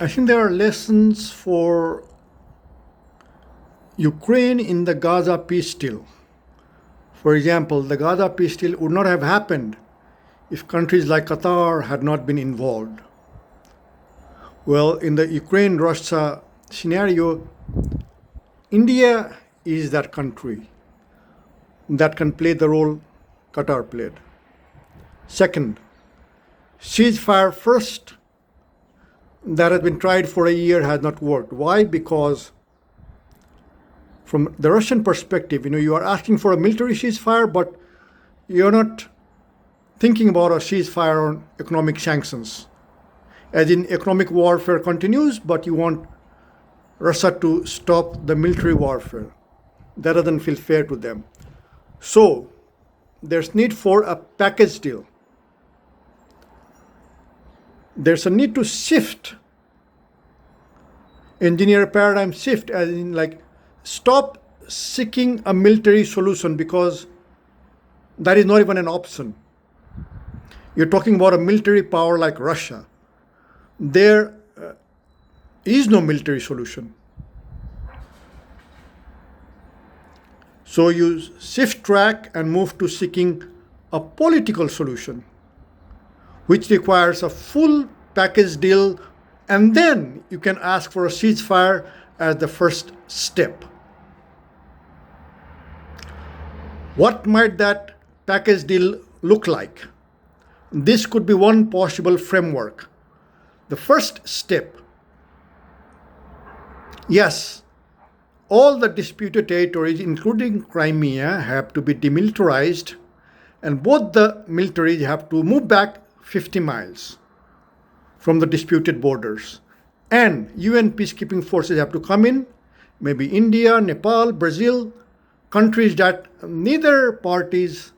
I think there are lessons for Ukraine in the Gaza peace deal. For example, the Gaza peace deal would not have happened if countries like Qatar had not been involved. Well, in the Ukraine Russia scenario, India is that country that can play the role Qatar played. Second, ceasefire first that has been tried for a year has not worked. Why? Because from the Russian perspective, you are asking for a military ceasefire, but you're not thinking about a ceasefire on economic sanctions. As in, economic warfare continues, but you want Russia to stop the military warfare. That doesn't feel fair to them. So, there's need for a package deal. There's a need to engineer a paradigm shift, as in stop seeking a military solution because that is not even an option. You're talking about a military power like Russia. There is no military solution. So you shift track and move to seeking a political solution, which requires a full package deal, and then you can ask for a ceasefire as the first step. What might that package deal look like? This could be one possible framework. The first step: yes, all the disputed territories, including Crimea, have to be demilitarized, and both the militaries have to move back 50 miles from the disputed borders. And UN peacekeeping forces have to come in, maybe India, Nepal, Brazil, countries that neither parties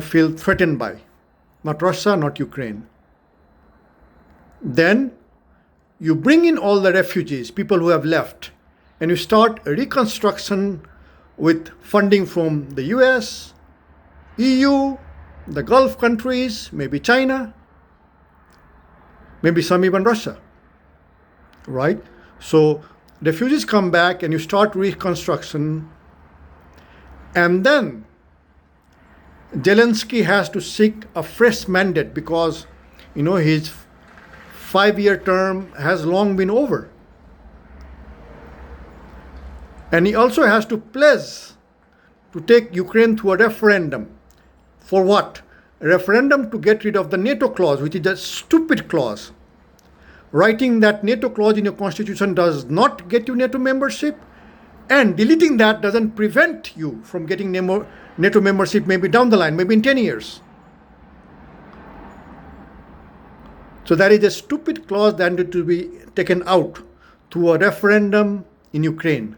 feel threatened by. Not Russia, not Ukraine. Then you bring in all the refugees, people who have left, and you start a reconstruction with funding from the US, EU, the Gulf countries, maybe China, maybe some even Russia, right? So refugees come back and you start reconstruction, and then Zelensky has to seek a fresh mandate because his 5-year term has long been over. And he also has to pledge to take Ukraine to a referendum. For what? A referendum to get rid of the NATO clause, which is a stupid clause. Writing that NATO clause in your constitution does not get you NATO membership, and deleting that doesn't prevent you from getting NATO membership maybe down the line, maybe in 10 years. So that is a stupid clause that needs to be taken out through a referendum in Ukraine.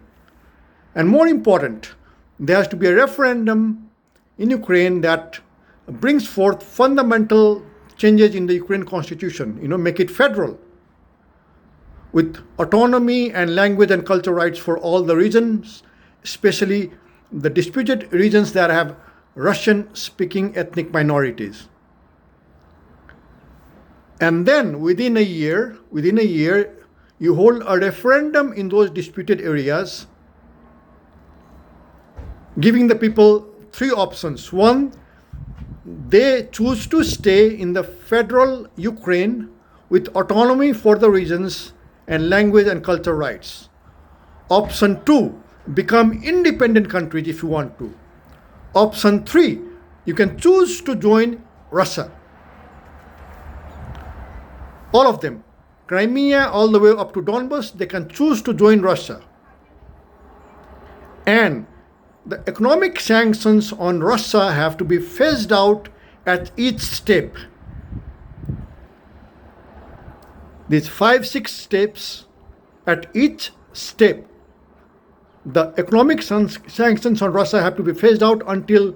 And more important, there has to be a referendum in Ukraine that brings forth fundamental changes in the Ukraine constitution, make it federal, with autonomy and language and cultural rights for all the regions, especially the disputed regions that have Russian-speaking ethnic minorities. And then within a year, you hold a referendum in those disputed areas, giving the people 3 options. One, they choose to stay in the federal Ukraine with autonomy for the regions and language and cultural rights. Option 2, become independent countries if you want to. Option 3, you can choose to join Russia. All of them, Crimea all the way up to Donbas, they can choose to join Russia. And the economic sanctions on Russia have to be phased out at each step. These 5-6 steps, at each step, the economic sanctions on Russia have to be phased out until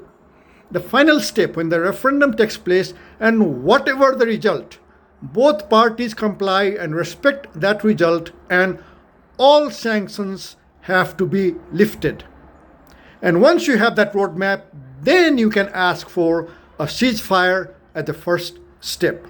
the final step when the referendum takes place, and whatever the result, both parties comply and respect that result, and all sanctions have to be lifted. And once you have that roadmap, then you can ask for a ceasefire at the first step.